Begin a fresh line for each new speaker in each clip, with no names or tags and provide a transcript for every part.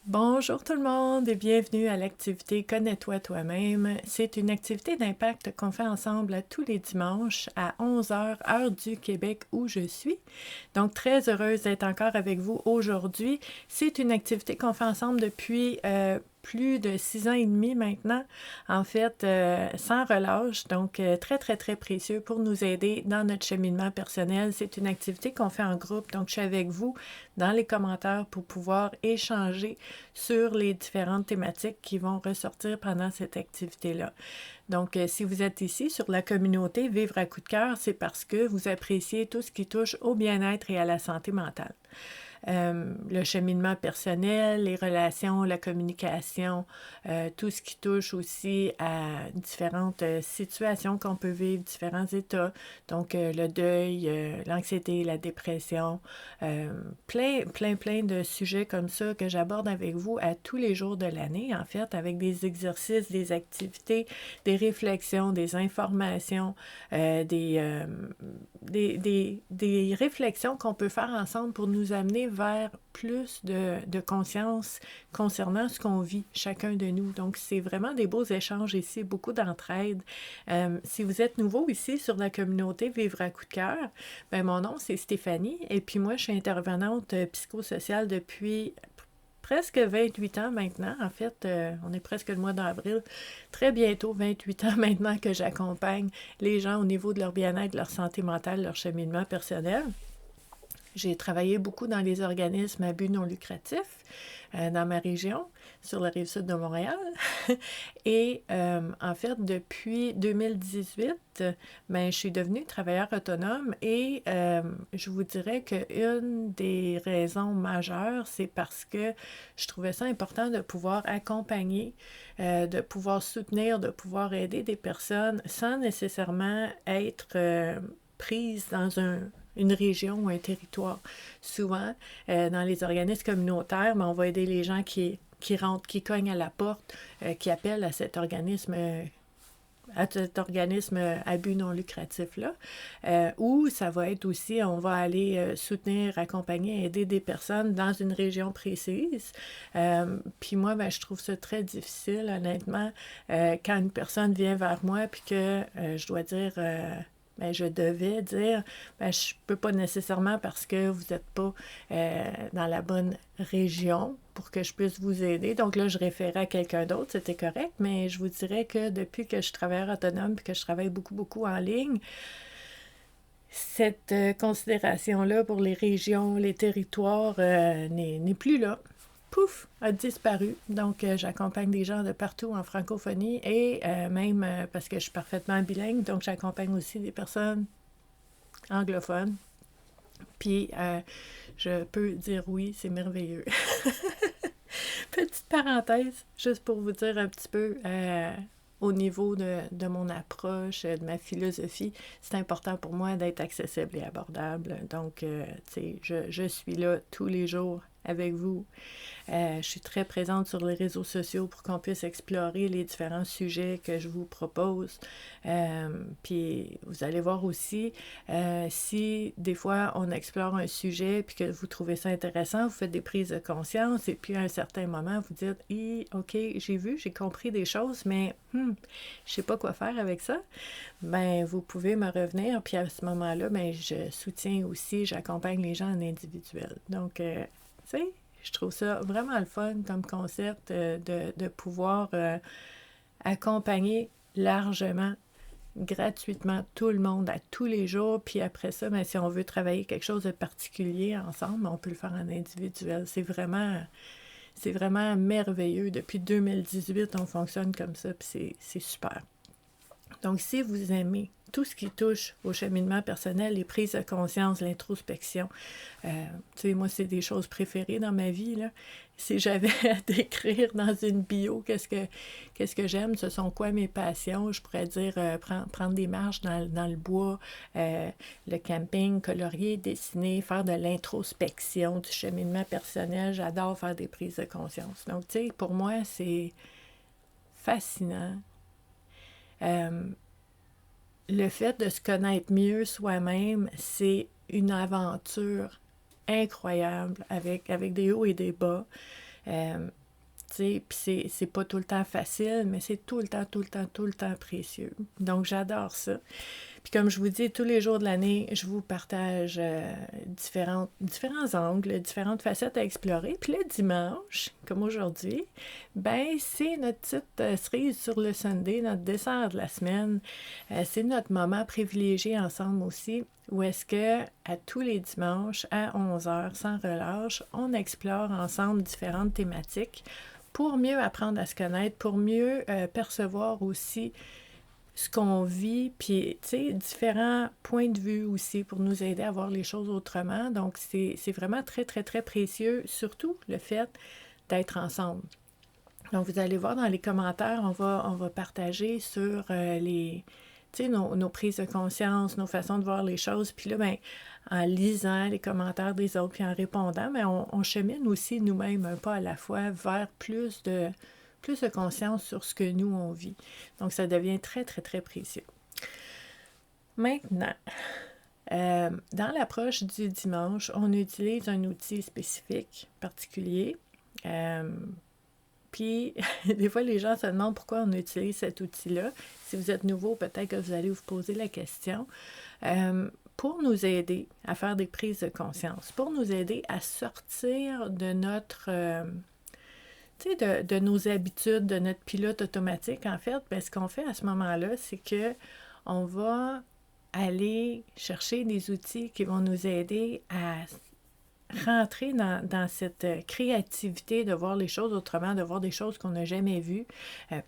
Bonjour tout le monde et bienvenue à l'activité Connais-toi toi-même. C'est une activité d'impact qu'on fait ensemble tous les dimanches à 11 heures, heure du Québec où je suis. Donc très heureuse d'être encore avec vous aujourd'hui. C'est une activité qu'on fait ensemble depuis plus de 6 ans et demi maintenant, en fait, sans relâche, donc très, très, très précieux pour nous aider dans notre cheminement personnel. C'est une activité qu'on fait en groupe, donc je suis avec vous dans les commentaires pour pouvoir échanger sur les différentes thématiques qui vont ressortir pendant cette activité-là. Donc, si vous êtes ici sur la communauté Vivre à coup de cœur, c'est parce que vous appréciez tout ce qui touche au bien-être et à la santé mentale. Le cheminement personnel, les relations, la communication, tout ce qui touche aussi à différentes situations qu'on peut vivre, différents états, donc le deuil, l'anxiété, la dépression, plein de sujets comme ça que j'aborde avec vous à tous les jours de l'année, en fait, avec des exercices, des activités, des réflexions, des informations, des réflexions qu'on peut faire ensemble pour nous amener vers plus de conscience concernant ce qu'on vit, chacun de nous. Donc, c'est vraiment des beaux échanges ici, beaucoup d'entraide. Si vous êtes nouveau ici sur la communauté Vivre à coup de cœur, ben mon nom, c'est Stéphanie, et puis moi, je suis intervenante psychosociale depuis presque 28 ans maintenant. En fait, on est presque le mois d'avril. Très bientôt, 28 ans maintenant que j'accompagne les gens au niveau de leur bien-être, leur santé mentale, leur cheminement personnel. J'ai travaillé beaucoup dans les organismes à but non lucratif dans ma région, sur la rive sud de Montréal. Et en fait, depuis 2018, ben, je suis devenue travailleur autonome et je vous dirais qu'une des raisons majeures, c'est parce que je trouvais ça important de pouvoir accompagner, de pouvoir soutenir, de pouvoir aider des personnes sans nécessairement être prise dans une région ou un territoire. Souvent, dans les organismes communautaires, ben, on va aider les gens qui rentrent, qui cognent à la porte, qui appellent à cet organisme à but non lucratif-là, ou ça va être aussi, on va aller soutenir, accompagner, aider des personnes dans une région précise. Puis moi, ben, je trouve ça très difficile, honnêtement, quand une personne vient vers moi, puis que je dois dire... ben, je devais dire, ben, je peux pas nécessairement parce que vous n'êtes pas dans la bonne région pour que je puisse vous aider. Donc là, je référais à quelqu'un d'autre, c'était correct, mais je vous dirais que depuis que je suis travailleur autonome et que je travaille beaucoup en ligne, cette considération-là pour les régions, les territoires n'est plus là. Pouf, a disparu. Donc, j'accompagne des gens de partout en francophonie et même parce que je suis parfaitement bilingue, donc j'accompagne aussi des personnes anglophones. Puis, je peux dire oui, c'est merveilleux. Petite parenthèse, juste pour vous dire un petit peu au niveau de mon approche, de ma philosophie, c'est important pour moi d'être accessible et abordable. Donc, tu sais, je suis là tous les jours avec vous. Je suis très présente sur les réseaux sociaux pour qu'on puisse explorer les différents sujets que je vous propose. Puis vous allez voir aussi, si des fois on explore un sujet puis que vous trouvez ça intéressant, vous faites des prises de conscience et puis à un certain moment vous dites ok, j'ai vu, j'ai compris des choses, mais je sais pas quoi faire avec ça. Ben vous pouvez me revenir puis à ce moment-là, ben je soutiens aussi, j'accompagne les gens en individuel. Donc, tu sais, je trouve ça vraiment le fun comme concept de pouvoir accompagner largement, gratuitement tout le monde à tous les jours. Puis après ça, ben, si on veut travailler quelque chose de particulier ensemble, on peut le faire en individuel. C'est vraiment merveilleux. Depuis 2018, on fonctionne comme ça, puis c'est super. Donc, si vous aimez tout ce qui touche au cheminement personnel, les prises de conscience, l'introspection, tu sais, moi, c'est des choses préférées dans ma vie, là. Si j'avais à décrire dans une bio qu'est-ce que j'aime, ce sont quoi mes passions, je pourrais dire prendre des marches dans le bois, le camping, colorier, dessiner, faire de l'introspection, du cheminement personnel. J'adore faire des prises de conscience. Donc, tu sais, pour moi, c'est fascinant. Le fait de se connaître mieux soi-même, c'est une aventure incroyable avec des hauts et des bas. Puis c'est pas tout le temps facile, mais c'est tout le temps précieux. Donc, j'adore ça. Puis comme je vous dis, tous les jours de l'année, je vous partage différents angles, différentes facettes à explorer. Puis le dimanche, comme aujourd'hui, ben c'est notre petite cerise sur le Sunday, notre dessert de la semaine. C'est notre moment privilégié ensemble aussi, où est-ce que à tous les dimanches, à 11h, sans relâche, on explore ensemble différentes thématiques pour mieux apprendre à se connaître, pour mieux percevoir aussi ce qu'on vit, puis, tu sais, différents points de vue aussi pour nous aider à voir les choses autrement. Donc, c'est vraiment très, très, très précieux, surtout le fait d'être ensemble. Donc, vous allez voir dans les commentaires, on va partager sur tu sais, nos prises de conscience, nos façons de voir les choses. Puis là, ben, en lisant les commentaires des autres, puis en répondant, mais on chemine aussi nous-mêmes un pas à la fois vers plus de conscience sur ce que nous, on vit. Donc, ça devient très, très, très précieux. Maintenant, dans l'approche du dimanche, on utilise un outil spécifique, particulier. Puis, des fois, les gens se demandent pourquoi on utilise cet outil-là. Si vous êtes nouveau, peut-être que vous allez vous poser la question. Pour nous aider à faire des prises de conscience, pour nous aider à sortir de notre... de nos habitudes, de notre pilote automatique, en fait, bien, ce qu'on fait à ce moment-là, c'est que on va aller chercher des outils qui vont nous aider à rentrer dans cette créativité de voir les choses autrement, de voir des choses qu'on n'a jamais vues,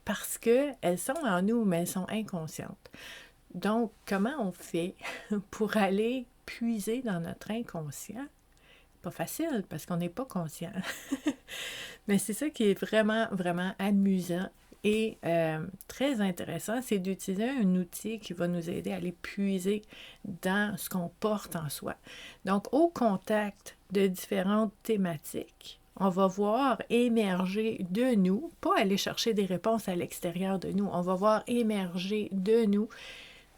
parce qu'elles sont en nous, mais elles sont inconscientes. Donc, comment on fait pour aller puiser dans notre inconscient? Pas facile, parce qu'on n'est pas conscient. Mais c'est ça qui est vraiment, vraiment amusant et très intéressant, c'est d'utiliser un outil qui va nous aider à aller puiser dans ce qu'on porte en soi. Donc, au contact de différentes thématiques, on va voir émerger de nous, pas aller chercher des réponses à l'extérieur de nous, on va voir émerger de nous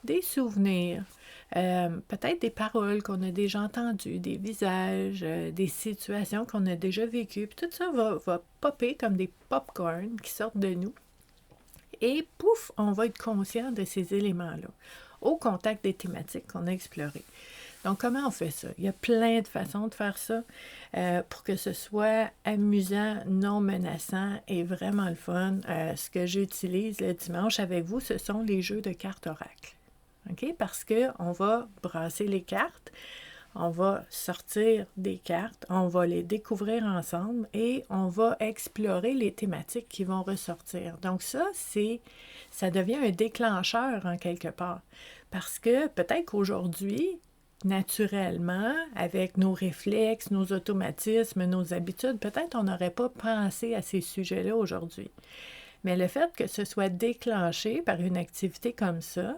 des souvenirs, peut-être des paroles qu'on a déjà entendues, des visages, des situations qu'on a déjà vécues. Puis tout ça va popper comme des pop-corn qui sortent de nous. Et pouf, on va être conscient de ces éléments-là, au contact des thématiques qu'on a explorées. Donc, comment on fait ça? Il y a plein de façons de faire ça pour que ce soit amusant, non menaçant et vraiment le fun. Ce que j'utilise le dimanche avec vous, ce sont les jeux de cartes oracle. OK? Parce qu'on va brasser les cartes, on va sortir des cartes, on va les découvrir ensemble et on va explorer les thématiques qui vont ressortir. Donc ça devient un déclencheur en quelque part. Parce que peut-être qu'aujourd'hui, naturellement, avec nos réflexes, nos automatismes, nos habitudes, peut-être on n'aurait pas pensé à ces sujets-là aujourd'hui. Mais le fait que ce soit déclenché par une activité comme ça,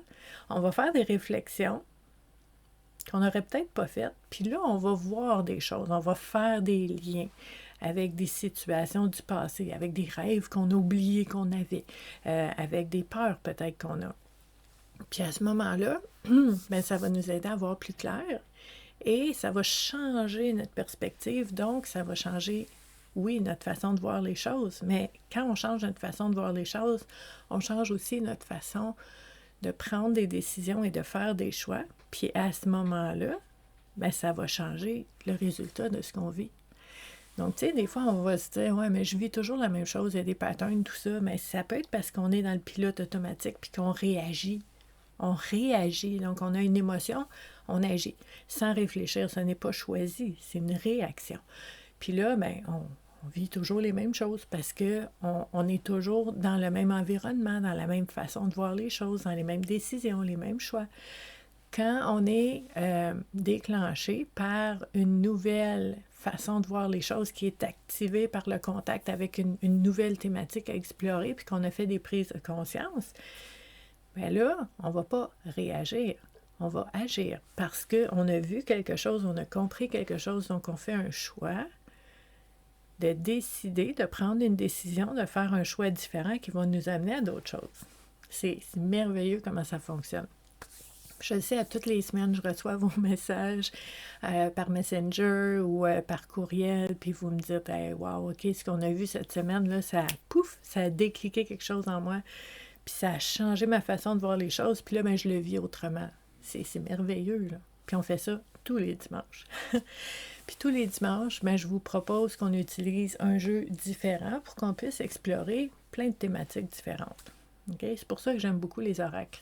on va faire des réflexions qu'on n'aurait peut-être pas faites. Puis là, on va voir des choses, on va faire des liens avec des situations du passé, avec des rêves qu'on a oubliés qu'on avait, avec des peurs peut-être qu'on a. Puis à ce moment-là, ben, ça va nous aider à voir plus clair et ça va changer notre perspective. Donc, ça va changer, oui, notre façon de voir les choses. Mais quand on change notre façon de voir les choses, on change aussi notre façon de prendre des décisions et de faire des choix. Puis à ce moment-là, ben, ça va changer le résultat de ce qu'on vit. Donc, tu sais, des fois, on va se dire, ouais, mais je vis toujours la même chose, il y a des patterns, tout ça. Mais ça peut être parce qu'on est dans le pilote automatique puis qu'on réagit. On réagit. Donc, on a une émotion, on agit. Sans réfléchir, ce n'est pas choisi, c'est une réaction. Puis là, ben, on vit toujours les mêmes choses parce qu'on est toujours dans le même environnement, dans la même façon de voir les choses, dans les mêmes décisions, les mêmes choix. Quand on est déclenché par une nouvelle façon de voir les choses qui est activée par le contact avec une nouvelle thématique à explorer, puis qu'on a fait des prises de conscience, bien là, on ne va pas réagir, on va agir parce qu'on a vu quelque chose, on a compris quelque chose, donc on fait un choix de décider, de prendre une décision, de faire un choix différent qui va nous amener à d'autres choses. C'est merveilleux comment ça fonctionne. Je le sais, à toutes les semaines, je reçois vos messages par Messenger ou par courriel, puis vous me dites hey, wow, OK, ce qu'on a vu cette semaine, là, ça, pouf, ça a décliqué quelque chose en moi, puis ça a changé ma façon de voir les choses, puis là, ben, je le vis autrement. C'est merveilleux, là. Puis on fait ça tous les dimanches. Puis tous les dimanches, ben, je vous propose qu'on utilise un jeu différent pour qu'on puisse explorer plein de thématiques différentes. Okay? C'est pour ça que j'aime beaucoup les oracles,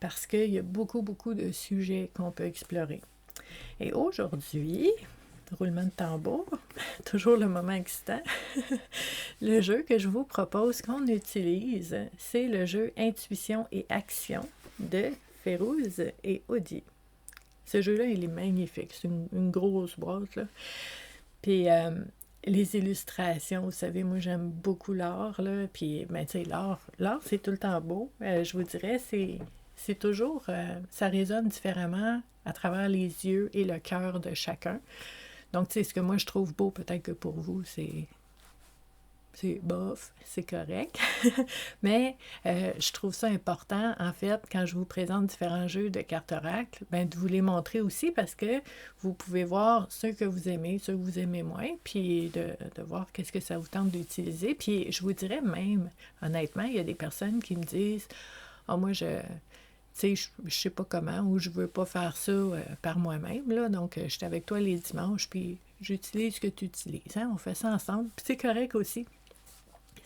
parce qu'il y a beaucoup, beaucoup de sujets qu'on peut explorer. Et aujourd'hui, roulement de tambour, toujours le moment excitant, le jeu que je vous propose qu'on utilise, c'est le jeu Intuition et Action de Férouz et Audi. Ce jeu-là, il est magnifique. C'est une grosse boîte, là. Puis les illustrations, vous savez, moi, j'aime beaucoup l'art, là. Puis, ben, tu sais, l'art, c'est tout le temps beau. Je vous dirais, c'est toujours... ça résonne différemment à travers les yeux et le cœur de chacun. Donc, tu sais, ce que moi, je trouve beau, peut-être que pour vous, c'est bof, c'est correct. Mais je trouve ça important, en fait, quand je vous présente différents jeux de cartes oracle, ben, de vous les montrer aussi parce que vous pouvez voir ceux que vous aimez, ceux que vous aimez moins, puis de voir qu'est-ce que ça vous tente d'utiliser. Puis je vous dirais même, honnêtement, il y a des personnes qui me disent « Ah, moi, tu sais, je sais pas comment ou je veux pas faire ça par moi-même, là, donc je suis avec toi les dimanches, puis j'utilise ce que tu utilises. Hein? On fait ça ensemble, puis c'est correct aussi. »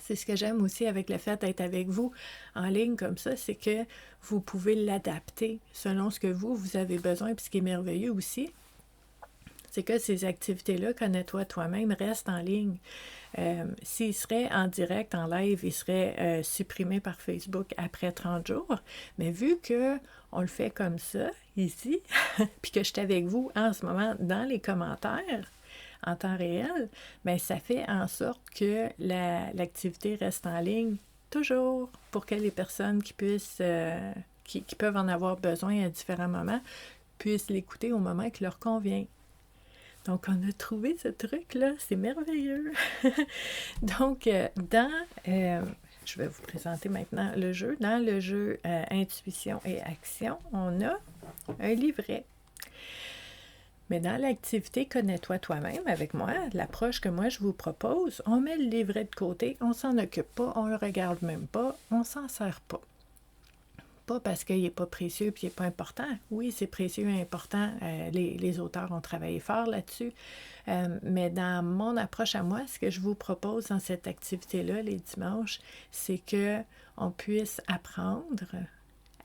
C'est ce que j'aime aussi avec le fait d'être avec vous en ligne comme ça, c'est que vous pouvez l'adapter selon ce que vous avez besoin. Puis ce qui est merveilleux aussi, c'est que ces activités-là, connais-toi toi-même, restent en ligne. S'ils seraient en direct, en live, ils seraient supprimés par Facebook après 30 jours. Mais vu qu'on le fait comme ça, ici, puis que je suis avec vous en ce moment dans les commentaires, en temps réel, bien, ça fait en sorte que l'activité reste en ligne toujours pour que les personnes qui puissent, qui peuvent en avoir besoin à différents moments, puissent l'écouter au moment qui leur convient. Donc, on a trouvé ce truc-là, c'est merveilleux. Donc, je vais vous présenter maintenant le jeu. Dans le jeu Intuition et Action, on a un livret. Mais dans l'activité Connais-toi toi-même avec moi, l'approche que moi je vous propose, on met le livret de côté, on s'en occupe pas, on le regarde même pas, on s'en sert pas. Pas parce qu'il n'est pas précieux et qu'il n'est pas important. Oui, c'est précieux et important. Les auteurs ont travaillé fort là-dessus. Mais dans mon approche à moi, ce que je vous propose dans cette activité-là, les dimanches, c'est qu'on puisse apprendre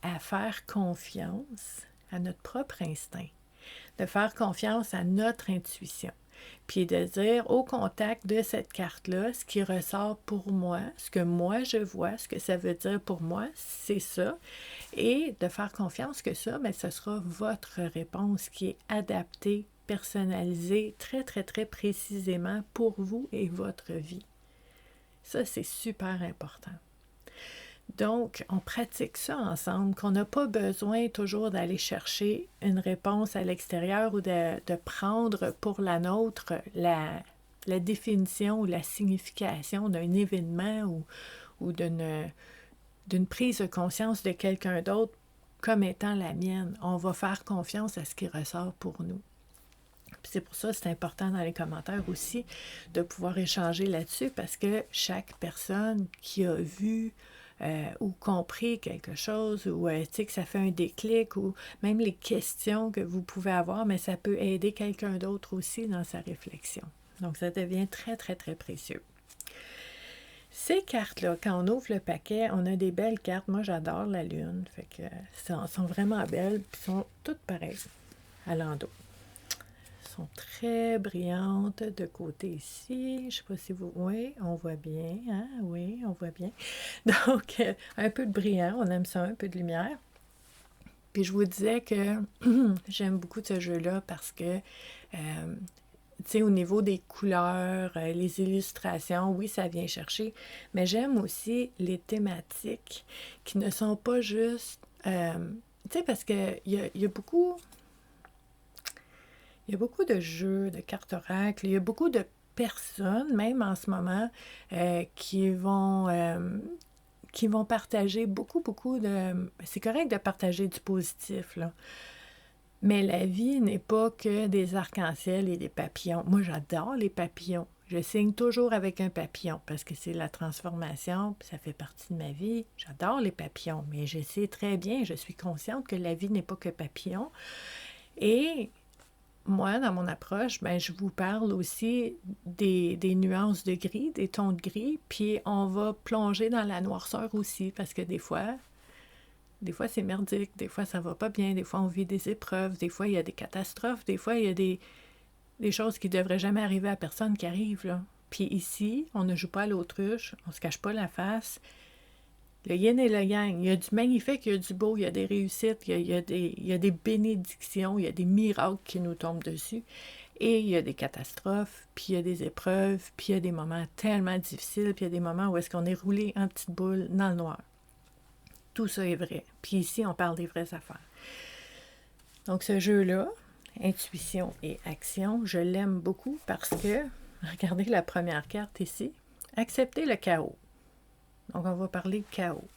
à faire confiance à notre propre instinct, de faire confiance à notre intuition, puis de dire au contact de cette carte-là, ce qui ressort pour moi, ce que moi je vois, ce que ça veut dire pour moi, c'est ça, et de faire confiance que ça, bien, ce sera votre réponse qui est adaptée, personnalisée, très, très, très précisément pour vous et votre vie. Ça, c'est super important. Donc, on pratique ça ensemble, qu'on n'a pas besoin toujours d'aller chercher une réponse à l'extérieur ou de prendre pour la nôtre la définition ou la signification d'un événement ou d'une prise de conscience de quelqu'un d'autre comme étant la mienne. On va faire confiance à ce qui ressort pour nous. Puis c'est pour ça que c'est important dans les commentaires aussi de pouvoir échanger là-dessus parce que chaque personne qui a vu ou compris quelque chose, ou tu sais que ça fait un déclic, ou même les questions que vous pouvez avoir, mais ça peut aider quelqu'un d'autre aussi dans sa réflexion. Donc, ça devient très, très, très précieux. Ces cartes-là, quand on ouvre le paquet, on a des belles cartes. Moi, j'adore la lune. Fait que sont vraiment belles, puis sont toutes pareilles à l'endos. Sont très brillantes de côté ici. Je ne sais pas si vous... Oui, on voit bien. Hein? Oui, on voit bien. Donc, un peu de brillant. On aime ça, un peu de lumière. Puis je vous disais que j'aime beaucoup ce jeu-là parce que, tu sais, au niveau des couleurs, les illustrations, oui, ça vient chercher. Mais j'aime aussi les thématiques qui ne sont pas juste... tu sais, parce qu'il y a beaucoup... Il y a beaucoup de jeux, de cartes oracles, il y a beaucoup de personnes, même en ce moment, qui vont qui vont partager beaucoup, beaucoup de... C'est correct de partager du positif, là. Mais la vie n'est pas que des arcs-en-ciel et des papillons. Moi, j'adore les papillons. Je signe toujours avec un papillon parce que c'est la transformation, puis ça fait partie de ma vie. J'adore les papillons, mais je sais très bien, je suis consciente que la vie n'est pas que papillons. Et moi, dans mon approche, ben, je vous parle aussi des nuances de gris, des tons de gris, puis on va plonger dans la noirceur aussi, parce que des fois, c'est merdique, des fois, ça va pas bien, des fois, on vit des épreuves, des fois, il y a des catastrophes, des fois, il y a des choses qui ne devraient jamais arriver à personne qui arrivent, là. Puis ici, on ne joue pas à l'autruche, on se cache pas la face. Le yin et le yang, il y a du magnifique, il y a du beau, il y a des réussites, il y a des bénédictions, il y a des miracles qui nous tombent dessus. Et il y a des catastrophes, puis il y a des épreuves, puis il y a des moments tellement difficiles, puis il y a des moments où est-ce qu'on est roulé en petite boule dans le noir. Tout ça est vrai. Puis ici, on parle des vraies affaires. Donc ce jeu-là, intuition et action, je l'aime beaucoup parce que, regardez la première carte ici, accepter le chaos. Donc on va parler de chaos.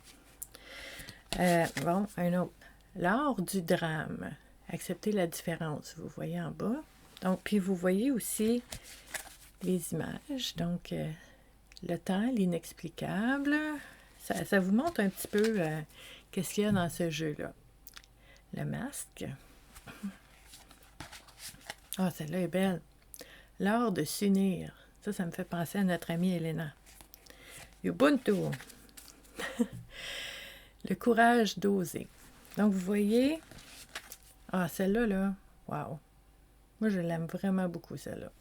Bon, un autre. L'art du drame. Accepter la différence, vous voyez en bas. Donc, puis vous voyez aussi les images. Donc, le temps, l'inexplicable. Ça vous montre un petit peu qu'est-ce qu'il y a dans ce jeu-là. Le masque. Ah, celle-là est belle. L'art de s'unir. Ça me fait penser à notre amie Elena. Ubuntu. Le courage d'oser. Donc, vous voyez... Ah, celle-là, là, wow. Moi, je l'aime vraiment beaucoup, celle-là.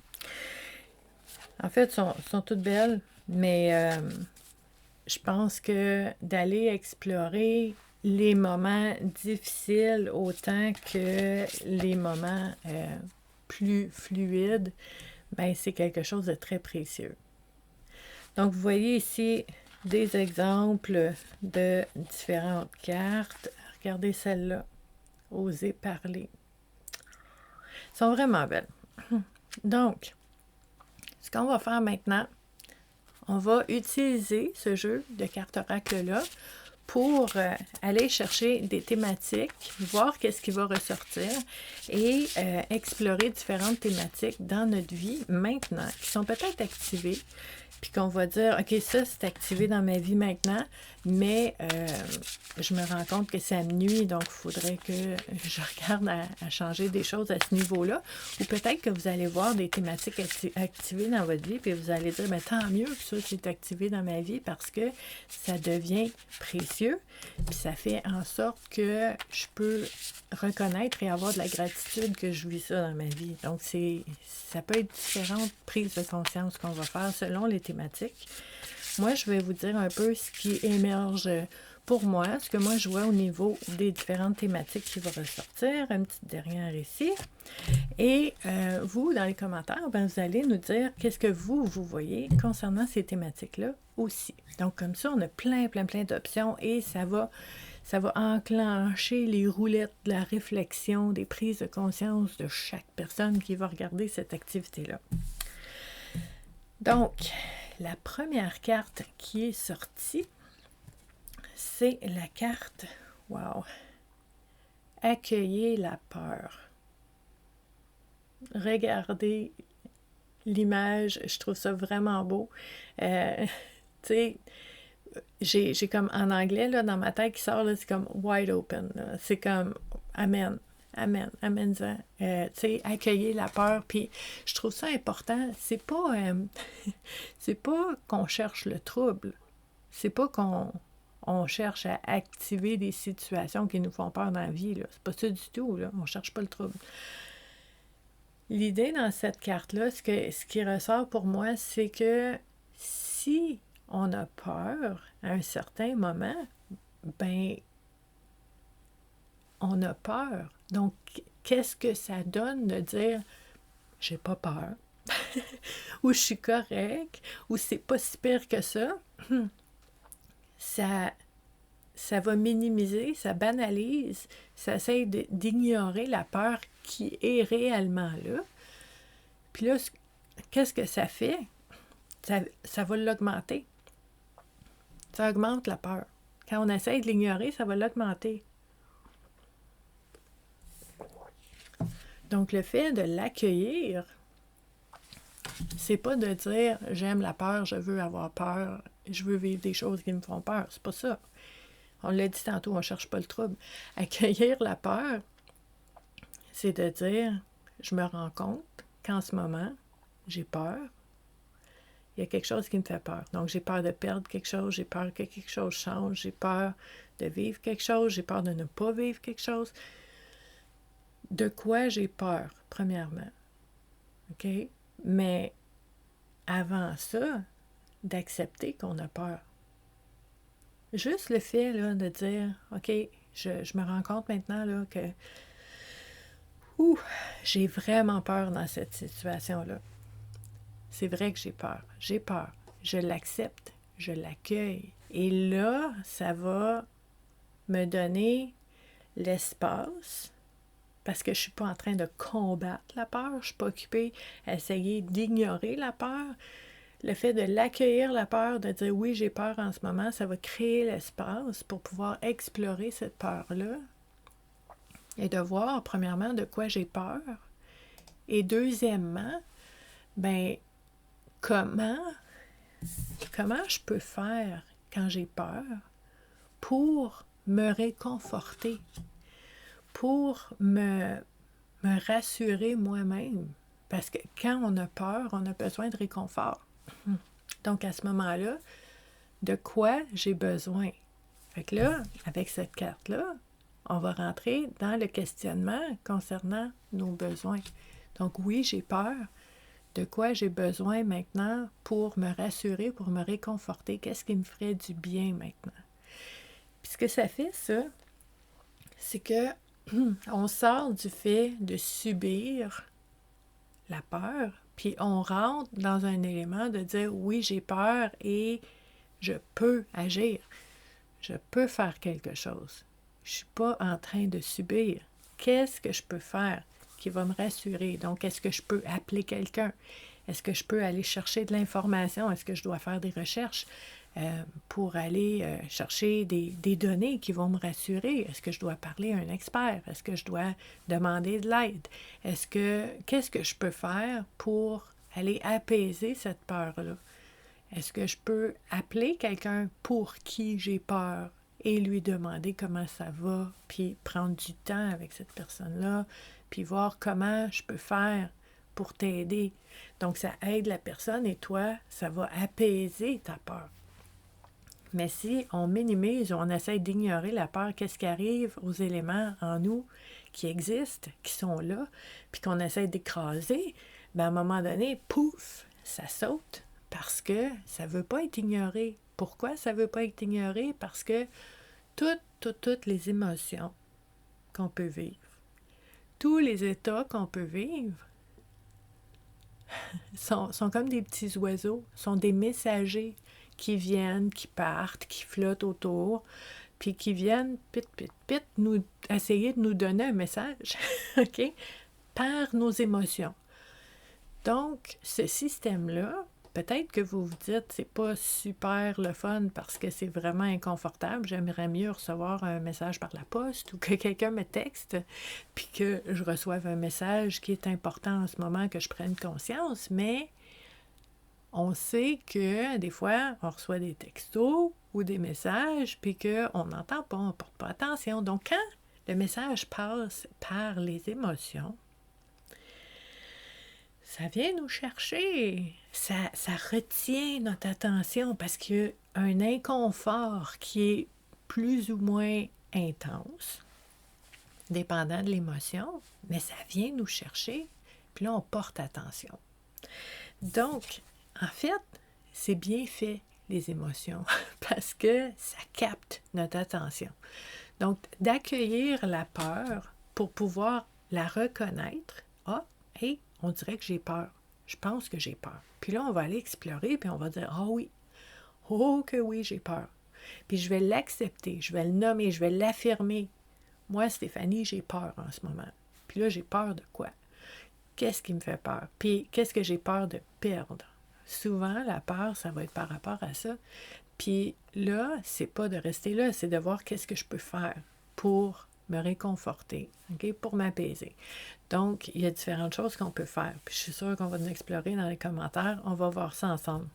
En fait, elles sont toutes belles, mais je pense que d'aller explorer les moments difficiles autant que les moments plus fluides, ben c'est quelque chose de très précieux. Donc, vous voyez ici des exemples de différentes cartes. Regardez celle-là. Oser parler. Elles sont vraiment belles. Donc, ce qu'on va faire maintenant, on va utiliser ce jeu de cartes oracle-là pour aller chercher des thématiques, voir qu'est-ce qui va ressortir et explorer différentes thématiques dans notre vie maintenant, qui sont peut-être activées, puis qu'on va dire, OK, ça, c'est activé dans ma vie maintenant, mais je me rends compte que ça me nuit, donc il faudrait que je regarde à changer des choses à ce niveau-là. Ou peut-être que vous allez voir des thématiques activées dans votre vie, puis vous allez dire, mais tant mieux que ça, c'est activé dans ma vie parce que ça devient précieux, puis ça fait en sorte que je peux reconnaître et avoir de la gratitude que je vis ça dans ma vie. Donc, ça peut être différentes prises de conscience qu'on va faire selon les thématiques. Moi, je vais vous dire un peu ce qui émerge pour moi, ce que moi je vois au niveau des différentes thématiques qui vont ressortir. Une petite dernière ici. Et vous, dans les commentaires, ben, vous allez nous dire qu'est-ce que vous voyez concernant ces thématiques-là aussi. Donc, comme ça, on a plein d'options et ça va enclencher les roulettes de la réflexion, des prises de conscience de chaque personne qui va regarder cette activité-là. Donc, la première carte qui est sortie, c'est la carte, wow, accueillir la peur. Regardez l'image, je trouve ça vraiment beau. Tu sais, j'ai comme en anglais, là, dans ma tête qui sort, là, c'est comme wide open. Là. C'est comme amen. Amen, amen. Tu sais, accueillir la peur. Puis je trouve ça important. C'est pas qu'on cherche le trouble. C'est pas qu'on cherche à activer des situations qui nous font peur dans la vie. Là. C'est pas ça du tout. Là. On cherche pas le trouble. L'idée dans cette carte-là, ce qui ressort pour moi, c'est que si on a peur à un certain moment, ben on a peur. Donc, qu'est-ce que ça donne de dire « j'ai pas peur » ou « je suis correct » ou « c'est pas si pire que ça », ça va minimiser, ça banalise, ça essaie d'ignorer la peur qui est réellement là. Puis là, qu'est-ce que ça fait? Ça va l'augmenter. Ça augmente la peur. Quand on essaie de l'ignorer, ça va l'augmenter. Donc, le fait de l'accueillir, c'est pas de dire « j'aime la peur, je veux avoir peur, je veux vivre des choses qui me font peur ». C'est pas ça. On l'a dit tantôt, on ne cherche pas le trouble. Accueillir la peur, c'est de dire « je me rends compte qu'en ce moment, j'ai peur. Il y a quelque chose qui me fait peur. Donc, j'ai peur de perdre quelque chose, j'ai peur que quelque chose change, j'ai peur de vivre quelque chose, j'ai peur de ne pas vivre quelque chose. De quoi j'ai peur, premièrement? OK? Mais avant ça, d'accepter qu'on a peur. Juste le fait là, de dire, OK, je me rends compte maintenant là, que j'ai vraiment peur dans cette situation-là. C'est vrai que j'ai peur. J'ai peur. Je l'accepte. Je l'accueille. Et là, ça va me donner l'espace parce que je ne suis pas en train de combattre la peur. Je ne suis pas occupée à essayer d'ignorer la peur. Le fait de l'accueillir, la peur, de dire oui, j'ai peur en ce moment, ça va créer l'espace pour pouvoir explorer cette peur-là et de voir, premièrement, de quoi j'ai peur. Et deuxièmement, ben comment je peux faire quand j'ai peur pour me réconforter, pour me rassurer moi-même. Parce que quand on a peur, on a besoin de réconfort. Donc, à ce moment-là, de quoi j'ai besoin? Fait que là, avec cette carte-là, on va rentrer dans le questionnement concernant nos besoins. Donc, oui, j'ai peur. De quoi j'ai besoin maintenant pour me rassurer, pour me réconforter? Qu'est-ce qui me ferait du bien maintenant? Puis ce que ça fait, ça, c'est que on sort du fait de subir la peur, puis on rentre dans un élément de dire oui, j'ai peur et je peux agir. Je peux faire quelque chose. Je ne suis pas en train de subir. Qu'est-ce que je peux faire qui va me rassurer? Donc, est-ce que je peux appeler quelqu'un? Est-ce que je peux aller chercher de l'information? Est-ce que je dois faire des recherches pour aller chercher des données qui vont me rassurer? Est-ce que je dois parler à un expert? Est-ce que je dois demander de l'aide? Qu'est-ce que je peux faire pour aller apaiser cette peur-là? Est-ce que je peux appeler quelqu'un pour qui j'ai peur et lui demander comment ça va, puis prendre du temps avec cette personne-là, puis voir comment je peux faire pour t'aider. Donc, ça aide la personne et toi, ça va apaiser ta peur. Mais si on minimise ou on essaie d'ignorer la peur, qu'est-ce qui arrive aux éléments en nous qui existent, qui sont là, puis qu'on essaie d'écraser, bien à un moment donné, pouf, ça saute parce que ça ne veut pas être ignoré. Pourquoi ça ne veut pas être ignoré? Parce que toutes les émotions qu'on peut vivre, tous les états qu'on peut vivre, sont comme des petits oiseaux, sont des messagers qui viennent, qui partent, qui flottent autour, puis qui viennent, pit, nous essayer de nous donner un message, OK, par nos émotions. Donc, ce système-là, peut-être que vous vous dites, c'est pas super le fun parce que c'est vraiment inconfortable. J'aimerais mieux recevoir un message par la poste ou que quelqu'un me texte, puis que je reçoive un message qui est important en ce moment, que je prenne conscience, mais on sait que des fois, on reçoit des textos ou des messages, puis qu'on n'entend pas, on ne porte pas attention. Donc, quand le message passe par les émotions, ça vient nous chercher, ça retient notre attention parce qu'il y a un inconfort qui est plus ou moins intense, dépendant de l'émotion, mais ça vient nous chercher, puis là, on porte attention. Donc, en fait, c'est bien fait, les émotions, parce que ça capte notre attention. Donc, d'accueillir la peur pour pouvoir la reconnaître. Ah, hey, on dirait que j'ai peur. Je pense que j'ai peur. Puis là, on va aller explorer, puis on va dire, ah oui, oh que oui, j'ai peur. Puis je vais l'accepter, je vais le nommer, je vais l'affirmer. Moi, Stéphanie, j'ai peur en ce moment. Puis là, j'ai peur de quoi? Qu'est-ce qui me fait peur? Puis qu'est-ce que j'ai peur de perdre? souvent, la peur, ça va être par rapport à ça. Puis là, c'est pas de rester là, c'est de voir qu'est-ce que je peux faire pour me réconforter, OK, pour m'apaiser. Donc, il y a différentes choses qu'on peut faire. Puis je suis sûre qu'on va nous explorer dans les commentaires. On va voir ça ensemble.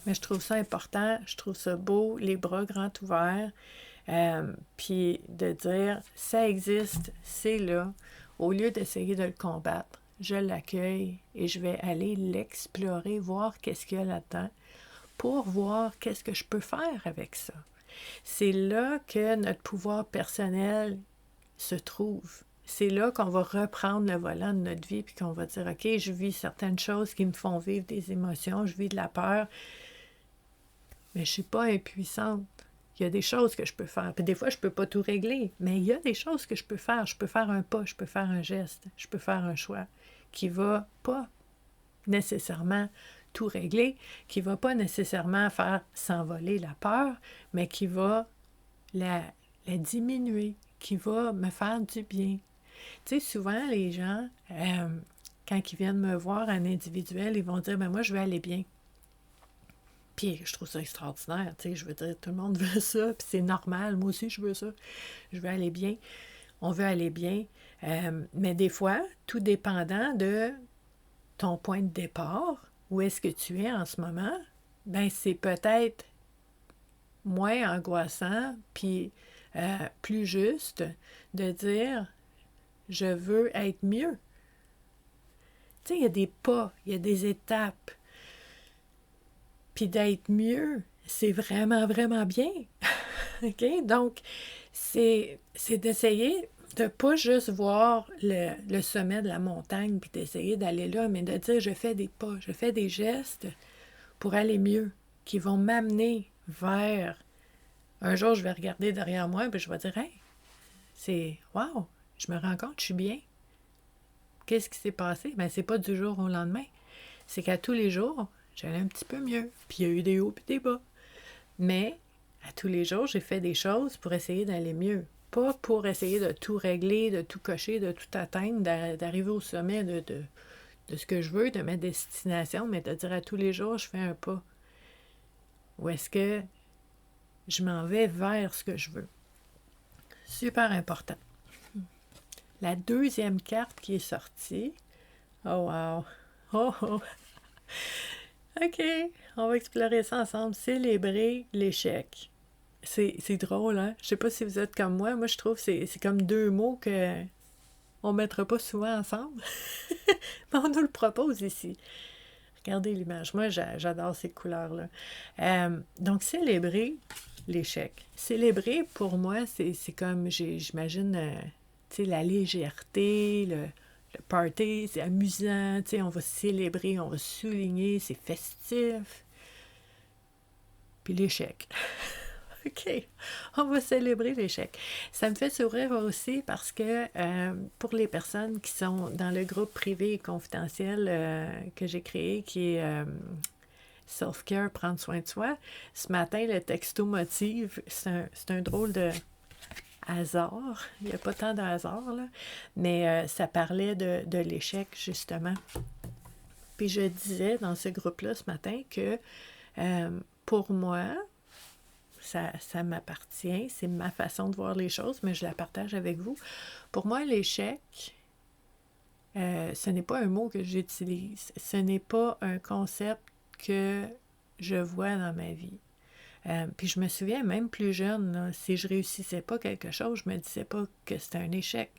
Mais je trouve ça important, je trouve ça beau, les bras grands ouverts. Puis de dire, ça existe, c'est là. Au lieu d'essayer de le combattre, je l'accueille et je vais aller l'explorer, voir qu'est-ce qu'il y a là-dedans, pour voir qu'est-ce que je peux faire avec ça. C'est là que notre pouvoir personnel se trouve. C'est là qu'on va reprendre le volant de notre vie puis qu'on va dire, OK, je vis certaines choses qui me font vivre des émotions, je vis de la peur, mais je ne suis pas impuissante. Il y a des choses que je peux faire. Puis des fois, je ne peux pas tout régler, mais il y a des choses que je peux faire. Je peux faire un pas, je peux faire un geste, je peux faire un choix qui ne va pas nécessairement tout régler, qui ne va pas nécessairement faire s'envoler la peur, mais qui va la diminuer, qui va me faire du bien. Tu sais, souvent, les gens, quand ils viennent me voir en individuel, ils vont dire, ben moi, je veux aller bien. Puis je trouve ça extraordinaire, tu sais, je veux dire, tout le monde veut ça, puis c'est normal, moi aussi je veux ça, je veux aller bien, on veut aller bien, mais des fois, tout dépendant de ton point de départ, où est-ce que tu es en ce moment, ben c'est peut-être moins angoissant, puis plus juste de dire, je veux être mieux. Tu sais, il y a des pas, il y a des étapes, puis d'être mieux, c'est vraiment, vraiment bien. OK? Donc, c'est d'essayer de ne pas juste voir le sommet de la montagne puis d'essayer d'aller là, mais de dire, je fais des pas, je fais des gestes pour aller mieux, qui vont m'amener vers... Un jour, je vais regarder derrière moi puis je vais dire, hey, c'est... Wow! Je me rends compte, je suis bien. Qu'est-ce qui s'est passé? Ben, c'est pas du jour au lendemain. C'est qu'à tous les jours, j'allais un petit peu mieux. Puis il y a eu des hauts puis des bas. Mais à tous les jours, j'ai fait des choses pour essayer d'aller mieux. Pas pour essayer de tout régler, de tout cocher, de tout atteindre, d'arriver au sommet de ce que je veux, de ma destination, mais de dire à tous les jours, je fais un pas. Ou est-ce que je m'en vais vers ce que je veux? Super important. La deuxième carte qui est sortie. Oh wow! Oh oh! OK, on va explorer ça ensemble. Célébrer l'échec. C'est drôle, hein? Je sais pas si vous êtes comme moi. Moi, je trouve que c'est comme deux mots que on mettra pas souvent ensemble. Mais on nous le propose ici. Regardez l'image. Moi, j'adore ces couleurs-là. Donc, célébrer l'échec. Célébrer, pour moi, c'est comme, j'imagine, tu sais, la légèreté, le party, c'est amusant, tu sais, on va célébrer, on va souligner, c'est festif. Puis l'échec. OK, on va célébrer l'échec. Ça me fait sourire aussi parce que pour les personnes qui sont dans le groupe privé et confidentiel que j'ai créé, qui est Self-Care, prendre soin de soi, ce matin, le texto motive, c'est un drôle de hasard. Il n'y a pas tant de hasard, là. Mais ça parlait de l'échec, justement. Puis je disais dans ce groupe-là ce matin que pour moi, ça m'appartient, c'est ma façon de voir les choses, mais je la partage avec vous. Pour moi, l'échec, ce n'est pas un mot que j'utilise, ce n'est pas un concept que je vois dans ma vie. Puis je me souviens, même plus jeune, là, si je réussissais pas quelque chose, je me disais pas que c'était un échec.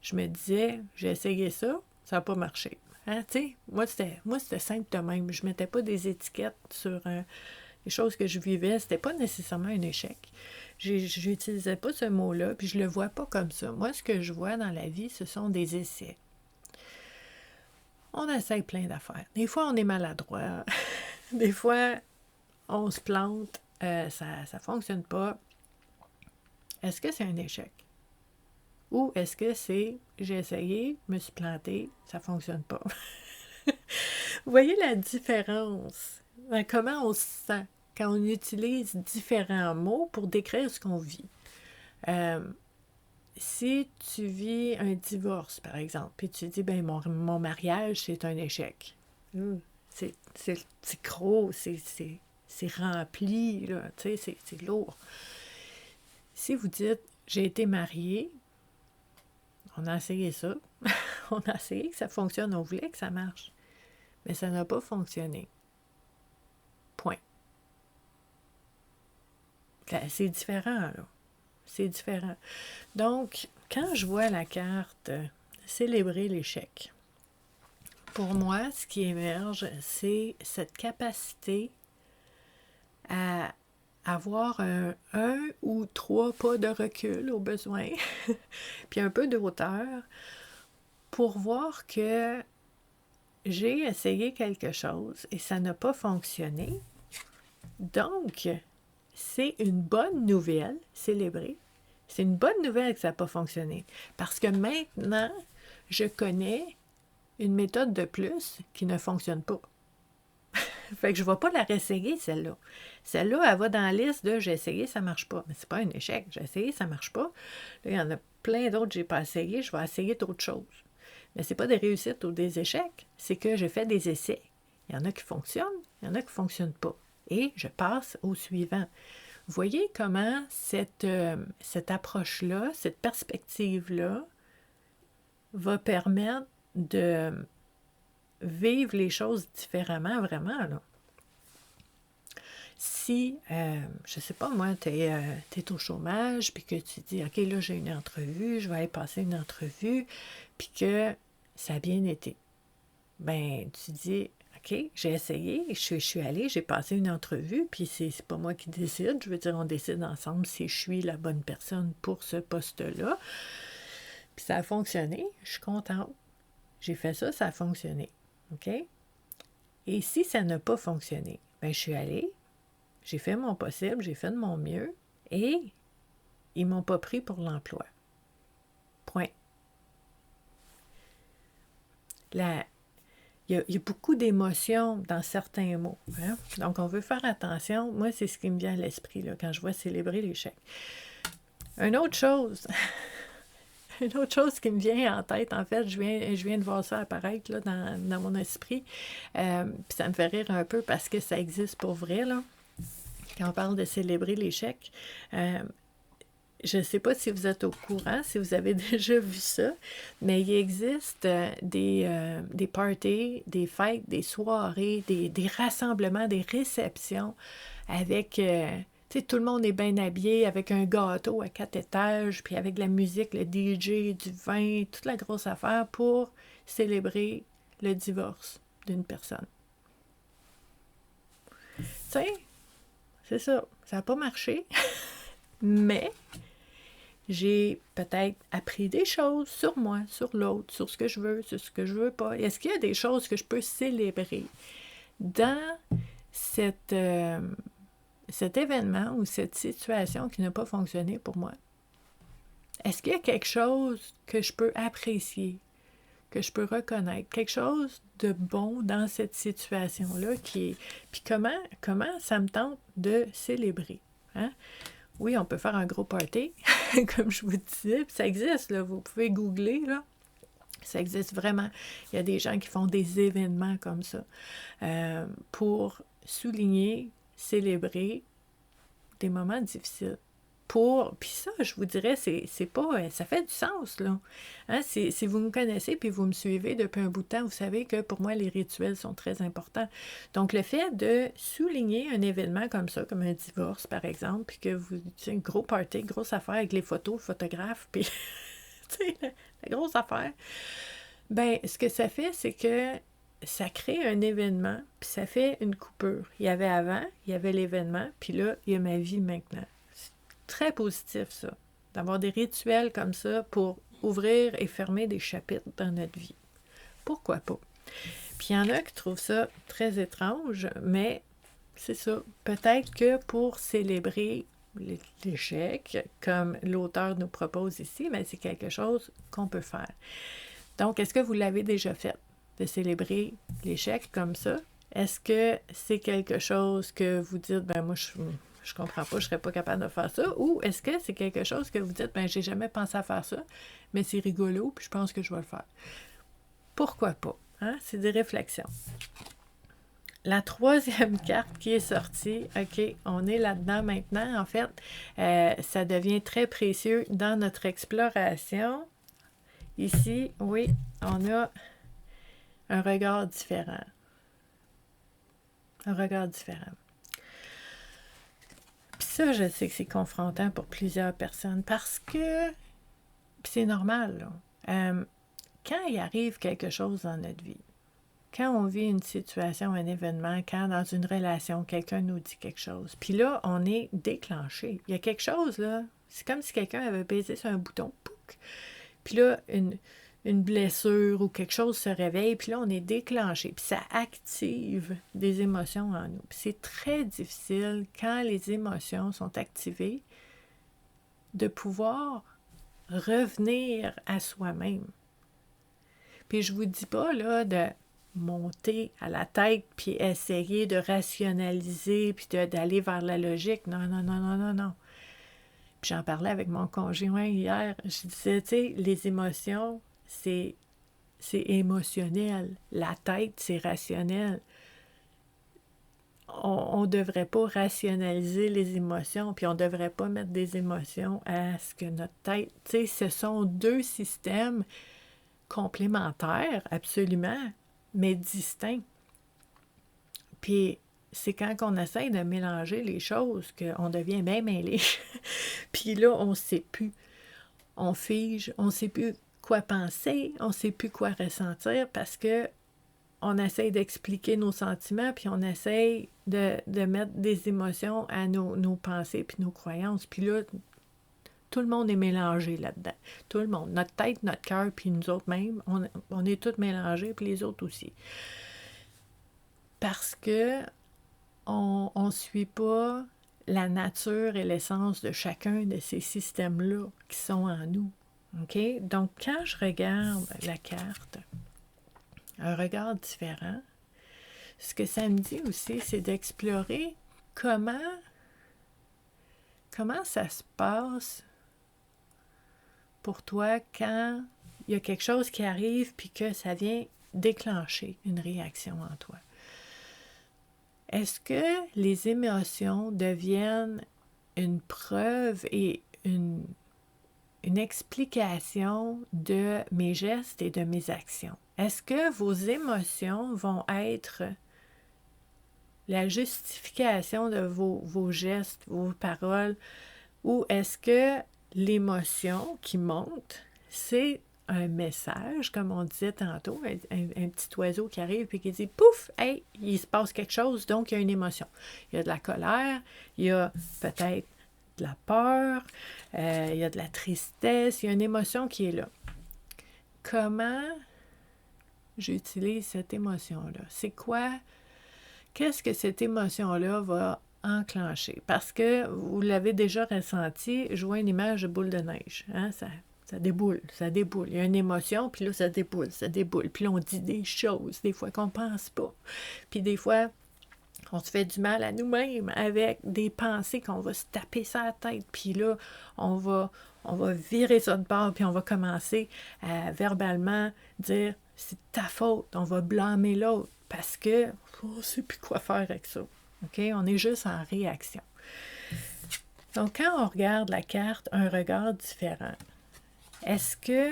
Je me disais, j'ai essayé ça, ça n'a pas marché. Hein, tu sais, moi, c'était simple de même. Je mettais pas des étiquettes sur les choses que je vivais. C'était pas nécessairement un échec. J'utilisais pas ce mot-là, puis je le vois pas comme ça. Moi, ce que je vois dans la vie, ce sont des essais. On essaye plein d'affaires. Des fois, on est maladroit. Des fois, on se plante. Ça fonctionne pas. Est-ce que c'est un échec? Ou est-ce que c'est j'ai essayé, me suis planté, ça fonctionne pas? Vous voyez la différence? Comment on se sent quand on utilise différents mots pour décrire ce qu'on vit? Si tu vis un divorce, par exemple, puis tu dis, ben mon mariage, c'est un échec. c'est gros, c'est rempli, là, tu sais, c'est lourd. Si vous dites, j'ai été mariée, on a essayé ça, on a essayé que ça fonctionne, on voulait que ça marche, mais ça n'a pas fonctionné. Point. C'est différent, là. C'est différent. Donc, quand je vois la carte célébrer l'échec, pour moi, ce qui émerge, c'est cette capacité à avoir un ou 3 pas de recul au besoin, puis un peu de hauteur, pour voir que j'ai essayé quelque chose et ça n'a pas fonctionné. Donc, c'est une bonne nouvelle, célébrer. C'est une bonne nouvelle que ça n'a pas fonctionné. Parce que maintenant, je connais une méthode de plus qui ne fonctionne pas. Fait que je ne vais pas la réessayer, celle-là. Celle-là, elle va dans la liste de j'ai essayé, ça ne marche pas. Mais c'est pas un échec. J'ai essayé, ça ne marche pas. Là, il y en a plein d'autres que je n'ai pas essayé. Je vais essayer d'autres choses. Mais ce n'est pas des réussites ou des échecs. C'est que j'ai fait des essais. Il y en a qui fonctionnent, il y en a qui ne fonctionnent pas. Et je passe au suivant. Vous voyez comment cette approche-là, cette perspective-là, va permettre de vivre les choses différemment, vraiment, là. Si, je sais pas moi, tu es au chômage, puis que tu dis, OK, là, j'ai une entrevue, je vais aller passer une entrevue, puis que ça a bien été. Ben, tu dis, OK, j'ai essayé, je suis allée, j'ai passé une entrevue, puis c'est pas moi qui décide, je veux dire, on décide ensemble si je suis la bonne personne pour ce poste-là. Puis ça a fonctionné, je suis contente. J'ai fait ça, ça a fonctionné. OK? Et si ça n'a pas fonctionné, ben je suis allée, j'ai fait mon possible, j'ai fait de mon mieux, et ils ne m'ont pas pris pour l'emploi. Point. Il y a beaucoup d'émotions dans certains mots. Hein? Donc, on veut faire attention. Moi, c'est ce qui me vient à l'esprit là, quand je vois célébrer l'échec. Une autre chose qui me vient en tête, en fait, je viens de voir ça apparaître là, dans mon esprit. Puis ça me fait rire un peu parce que ça existe pour vrai, là. Quand on parle de célébrer l'échec, je ne sais pas si vous êtes au courant, si vous avez déjà vu ça, mais il existe des parties, des fêtes, des soirées, des rassemblements, des réceptions avec, tu sais, tout le monde est bien habillé avec un gâteau à 4 étages, puis avec la musique, le DJ, du vin, toute la grosse affaire pour célébrer le divorce d'une personne. Tu sais, c'est ça, ça n'a pas marché, mais j'ai peut-être appris des choses sur moi, sur l'autre, sur ce que je veux, sur ce que je veux pas. Est-ce qu'il y a des choses que je peux célébrer dans cet événement ou cette situation qui n'a pas fonctionné pour moi? Est-ce qu'il y a quelque chose que je peux apprécier, que je peux reconnaître, quelque chose de bon dans cette situation-là qui est... Puis comment ça me tente de célébrer, hein? Oui, on peut faire un gros party, comme je vous disais, puis ça existe, là, vous pouvez googler, là. Ça existe vraiment. Il y a des gens qui font des événements comme ça pour souligner, célébrer des moments difficiles. Puis ça, je vous dirais, c'est pas... ça fait du sens, là. Hein? Si vous me connaissez puis vous me suivez depuis un bout de temps, vous savez que pour moi, les rituels sont très importants. Donc, le fait de souligner un événement comme ça, comme un divorce, par exemple, puis que vous... C'est un gros party, grosse affaire avec les photos, le photographe, puis... tu sais, la grosse affaire. Ben, ce que ça fait, c'est que ça crée un événement, puis ça fait une coupure. Il y avait avant, il y avait l'événement, puis là, il y a ma vie maintenant. Très positif, ça, d'avoir des rituels comme ça pour ouvrir et fermer des chapitres dans notre vie. Pourquoi pas? Puis il y en a qui trouvent ça très étrange, mais c'est ça. Peut-être que pour célébrer l'échec, comme l'auteur nous propose ici, mais c'est quelque chose qu'on peut faire. Donc, est-ce que vous l'avez déjà fait, de célébrer l'échec comme ça? Est-ce que c'est quelque chose que vous dites, ben moi, je comprends pas, je serais pas capable de faire ça, ou est-ce que c'est quelque chose que vous dites, ben j'ai jamais pensé à faire ça, mais c'est rigolo, puis je pense que je vais le faire. Pourquoi pas? Hein? C'est des réflexions. la troisième carte qui est sortie, OK, on est là-dedans maintenant. En fait, ça devient très précieux dans notre exploration. Ici, oui, on a un regard différent. Un regard différent. Puis ça, je sais que c'est confrontant pour plusieurs personnes parce que c'est normal, là. Quand il arrive quelque chose dans notre vie, quand on vit une situation, un événement, quand dans une relation, quelqu'un nous dit quelque chose, puis là, on est déclenché. Il y a quelque chose, là, c'est comme si quelqu'un avait baisé sur un bouton, pouc, puis là, une blessure ou quelque chose se réveille, puis là, on est déclenché, puis ça active des émotions en nous. Puis c'est très difficile, quand les émotions sont activées, de pouvoir revenir à soi-même. Puis je vous dis pas, là, de monter à la tête, puis essayer de rationaliser, puis d'aller vers la logique. Non, non, non, non, non, non. Puis j'en parlais avec mon conjoint hier. Je disais, tu sais, les émotions, c'est émotionnel. La tête, c'est rationnel. On ne devrait pas rationaliser les émotions, puis on ne devrait pas mettre des émotions à ce que notre tête... Tu sais, ce sont deux systèmes complémentaires, absolument, mais distincts. Puis c'est quand on essaie de mélanger les choses qu'on devient bien mêlé. Puis là, on ne sait plus. On fige, on ne sait plus quoi penser, on ne sait plus quoi ressentir parce que on essaie d'expliquer nos sentiments, puis on essaie de mettre des émotions à nos pensées puis nos croyances. Puis là, tout le monde est mélangé là-dedans. Tout le monde. Notre tête, notre cœur, puis nous autres mêmes, on est tous mélangés, puis les autres aussi. Parce que on ne suit pas la nature et l'essence de chacun de ces systèmes-là qui sont en nous. OK? Donc, quand je regarde la carte, un regard différent, ce que ça me dit aussi, c'est d'explorer comment ça se passe pour toi quand il y a quelque chose qui arrive puis que ça vient déclencher une réaction en toi. Est-ce que les émotions deviennent une preuve et une explication de mes gestes et de mes actions? Est-ce que vos émotions vont être la justification de vos gestes, vos paroles, ou est-ce que l'émotion qui monte, c'est un message, comme on disait tantôt, un petit oiseau qui arrive et qui dit « Pouf! Hey, il se passe quelque chose, donc il y a une émotion. » Il y a de la colère, il y a peut-être de la peur, il y a de la tristesse, il y a une émotion qui est là. Comment j'utilise cette émotion-là? C'est quoi? Qu'est-ce que cette émotion-là va enclencher? Parce que vous l'avez déjà ressenti, je vois une image de boule de neige. Hein? Ça déboule, ça déboule. Il y a une émotion, puis là, ça déboule, ça déboule. Puis là, on dit des choses, des fois qu'on ne pense pas. Puis des fois, on se fait du mal à nous-mêmes avec des pensées qu'on va se taper sur la tête. Puis là, on va virer ça de bord, puis on va commencer à verbalement dire « c'est ta faute », on va blâmer l'autre parce que on ne sait plus quoi faire avec ça. OK? On est juste en réaction. Donc, quand on regarde la carte, un regard différent, est-ce que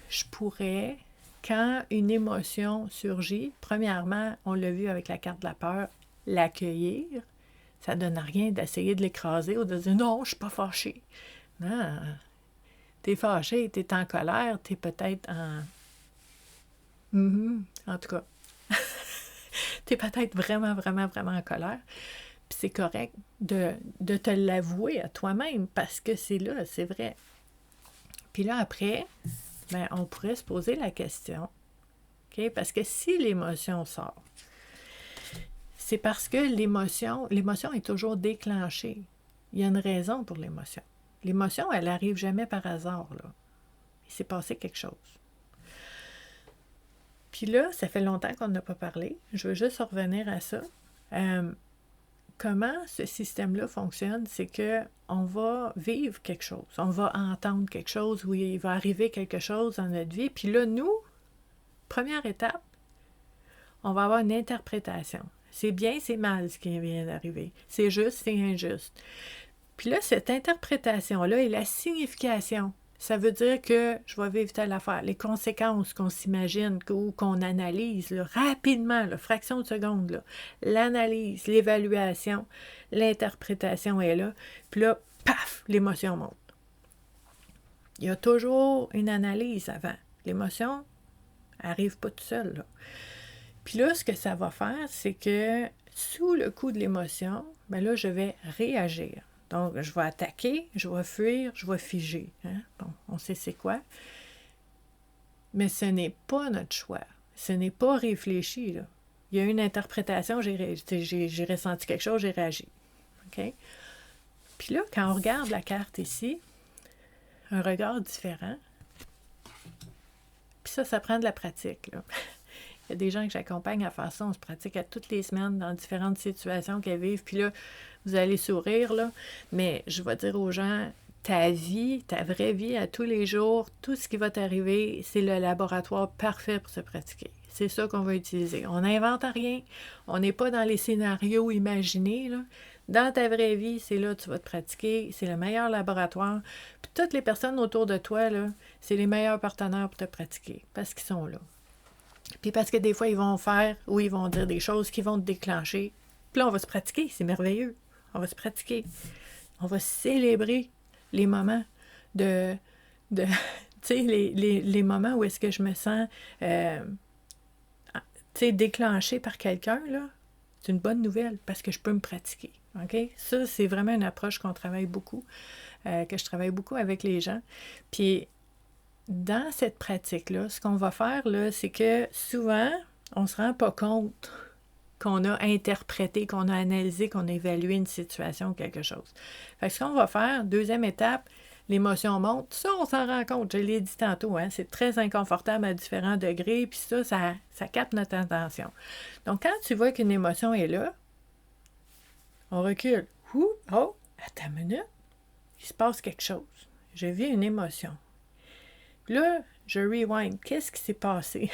je pourrais, quand une émotion surgit, premièrement, on l'a vu avec la carte de la peur, l'accueillir. Ça ne donne rien d'essayer de l'écraser ou de dire « non, je ne suis pas fâchée ». Non, tu es fâché, tu es en colère, tu es peut-être en... en tout cas, tu es peut-être vraiment, vraiment, vraiment en colère. Puis c'est correct de te l'avouer à toi-même parce que c'est là, c'est vrai. Puis là, après, ben, on pourrait se poser la question, OK? Parce que si l'émotion sort, c'est parce que l'émotion est toujours déclenchée. Il y a une raison pour l'émotion. L'émotion, elle n'arrive jamais par hasard, là. Il s'est passé quelque chose. Puis là, ça fait longtemps qu'on n'a pas parlé. Je veux juste revenir à ça. Comment ce système-là fonctionne, c'est qu'on va vivre quelque chose, on va entendre quelque chose, où il va arriver quelque chose dans notre vie. Puis là, nous, première étape, on va avoir une interprétation. C'est bien, c'est mal ce qui vient d'arriver. C'est juste, c'est injuste. Puis là, cette interprétation-là et la signification, ça veut dire que je vais vivre telle affaire. Les conséquences qu'on s'imagine ou qu'on analyse là, rapidement, là, fraction de seconde, là, l'analyse, l'évaluation, l'interprétation est là. Puis là, paf, l'émotion monte. Il y a toujours une analyse avant. L'émotion n'arrive pas tout seul, là. Puis là, ce que ça va faire, c'est que sous le coup de l'émotion, ben là, je vais réagir. Donc, je vais attaquer, je vais fuir, je vais figer. Hein? Bon, on sait c'est quoi. Mais ce n'est pas notre choix. Ce n'est pas réfléchi, là. Il y a une interprétation, j'ai ressenti quelque chose, j'ai réagi. OK? Puis là, quand on regarde la carte ici, un regard différent, puis ça prend de la pratique, là. Il y a des gens que j'accompagne à faire ça, on se pratique à toutes les semaines dans différentes situations qu'elles vivent, puis là, vous allez sourire, là, mais je vais dire aux gens, ta vie, ta vraie vie à tous les jours, tout ce qui va t'arriver, c'est le laboratoire parfait pour se pratiquer. C'est ça qu'on va utiliser. On n'invente rien, on n'est pas dans les scénarios imaginés, là. Dans ta vraie vie, c'est là que tu vas te pratiquer, c'est le meilleur laboratoire. Puis toutes les personnes autour de toi, là, c'est les meilleurs partenaires pour te pratiquer, parce qu'ils sont là. Puis parce que des fois, ils vont faire ou ils vont dire des choses qui vont te déclencher. Puis là, on va se pratiquer, c'est merveilleux. On va se pratiquer. On va célébrer les moments tu sais, les moments où est-ce que je me sens, déclenchée par quelqu'un, là. C'est une bonne nouvelle parce que je peux me pratiquer. OK? Ça, c'est vraiment une approche qu'on travaille beaucoup, que je travaille beaucoup avec les gens. Puis, dans cette pratique-là, ce qu'on va faire, là, c'est que souvent, on ne se rend pas compte qu'on a interprété, qu'on a analysé, qu'on a évalué une situation ou quelque chose. Fait que ce qu'on va faire, deuxième étape, l'émotion monte. Ça, on s'en rend compte, je l'ai dit tantôt, hein, c'est très inconfortable à différents degrés, puis ça capte notre attention. Donc, quand tu vois qu'une émotion est là, on recule. Oh, attends une minute, il se passe quelque chose. Je vis une émotion. Là, je rewind. Qu'est-ce qui s'est passé?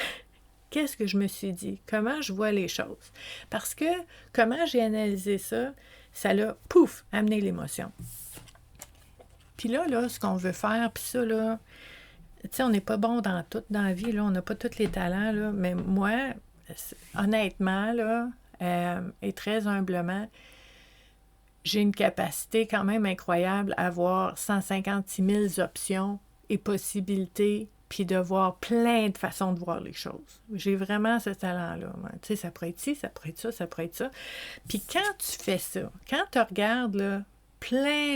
Qu'est-ce que je me suis dit? Comment je vois les choses? Parce que comment j'ai analysé ça, ça l'a, pouf, amené l'émotion. Puis là, ce qu'on veut faire, puis ça, là, tu sais, on n'est pas bon dans tout dans la vie, là, on n'a pas tous les talents, là, mais moi, honnêtement, là, et très humblement, j'ai une capacité quand même incroyable à avoir 156 000 options et possibilités, puis de voir plein de façons de voir les choses. J'ai vraiment ce talent-là. Tu sais, ça pourrait être ci, ça pourrait être ça, ça pourrait être ça. Puis quand tu fais ça, quand tu regardes là, plein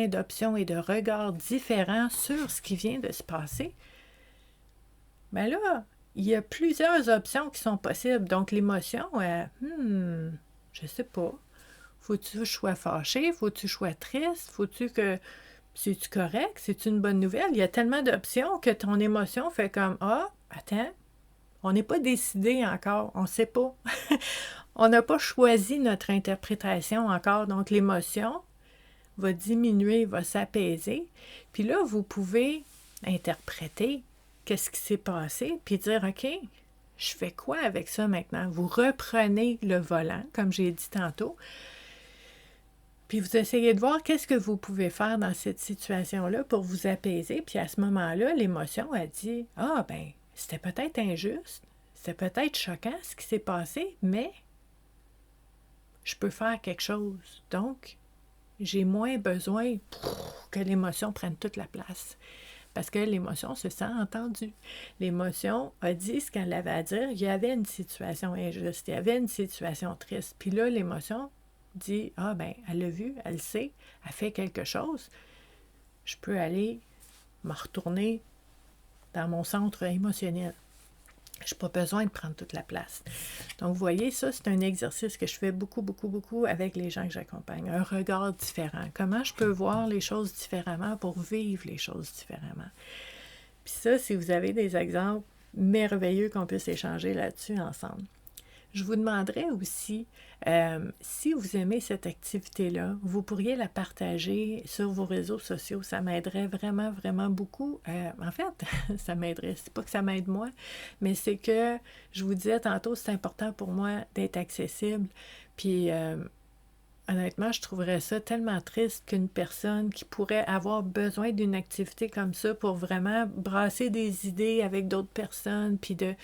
d'options et de regards différents sur ce qui vient de se passer, bien là, il y a plusieurs options qui sont possibles. Donc l'émotion, je sais pas. Faut-tu que je sois fâché? Faut-tu que je sois triste? Faut-tu que... C'est-tu correct? C'est-tu une bonne nouvelle? Il y a tellement d'options que ton émotion fait comme « Ah, attends, on n'est pas décidé encore, on ne sait pas. » On n'a pas choisi notre interprétation encore, donc l'émotion va diminuer, va s'apaiser. Puis là, vous pouvez interpréter qu'est-ce qui s'est passé, puis dire « OK, je fais quoi avec ça maintenant? » Vous reprenez le volant, comme j'ai dit tantôt, puis vous essayez de voir qu'est-ce que vous pouvez faire dans cette situation-là pour vous apaiser. Puis à ce moment-là, l'émotion a dit « Ah, ben, c'était peut-être injuste, c'était peut-être choquant ce qui s'est passé, mais je peux faire quelque chose. Donc, j'ai moins besoin que l'émotion prenne toute la place. » Parce que l'émotion se sent entendue. L'émotion a dit ce qu'elle avait à dire. Il y avait une situation injuste, il y avait une situation triste. Puis là, l'émotion dit « Ah, ben, elle l'a vu, elle le sait, elle fait quelque chose. Je peux aller me retourner dans mon centre émotionnel. Je n'ai pas besoin de prendre toute la place. » Donc, vous voyez, ça, c'est un exercice que je fais beaucoup avec les gens que j'accompagne. Un regard différent. Comment je peux voir les choses différemment pour vivre les choses différemment. Puis ça, si vous avez des exemples merveilleux qu'on puisse échanger là-dessus ensemble. Je vous demanderais aussi, si vous aimez cette activité-là, vous pourriez la partager sur vos réseaux sociaux. Ça m'aiderait vraiment, vraiment beaucoup. En fait, ça m'aiderait. C'est pas que ça m'aide moi, mais c'est que, je vous disais tantôt, c'est important pour moi d'être accessible. Puis, honnêtement, je trouverais ça tellement triste qu'une personne qui pourrait avoir besoin d'une activité comme ça pour vraiment brasser des idées avec d'autres personnes, puis de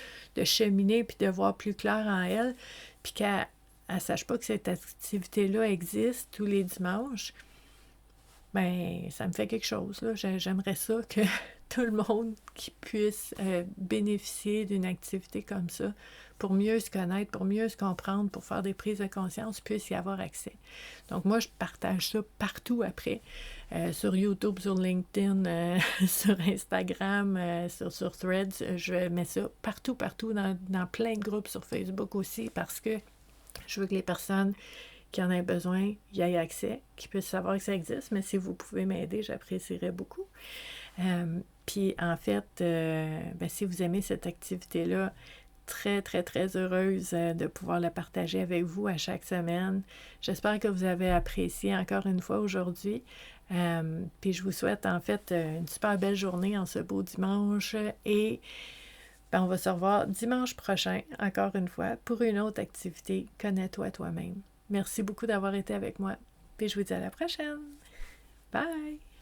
cheminer, puis de voir plus clair en elle, puis qu'elle ne sache pas que cette activité-là existe tous les dimanches, ben ça me fait quelque chose, là. J'aimerais ça que tout le monde qui puisse bénéficier d'une activité comme ça, pour mieux se connaître, pour mieux se comprendre, pour faire des prises de conscience, puisse y avoir accès. Donc moi, je partage ça partout après, sur YouTube, sur LinkedIn, sur Instagram, sur Threads. Je mets ça partout, partout, dans plein de groupes sur Facebook aussi, parce que je veux que les personnes qui en aient besoin y aient accès, qui puissent savoir que ça existe, mais si vous pouvez m'aider, j'apprécierais beaucoup. Puis en fait, ben, si vous aimez cette activité-là, très, très, très heureuse de pouvoir la partager avec vous à chaque semaine. J'espère que vous avez apprécié encore une fois aujourd'hui. Puis je vous souhaite en fait une super belle journée en ce beau dimanche et ben, on va se revoir dimanche prochain, encore une fois, pour une autre activité. Connais-toi toi-même. Merci beaucoup d'avoir été avec moi. Puis je vous dis à la prochaine. Bye!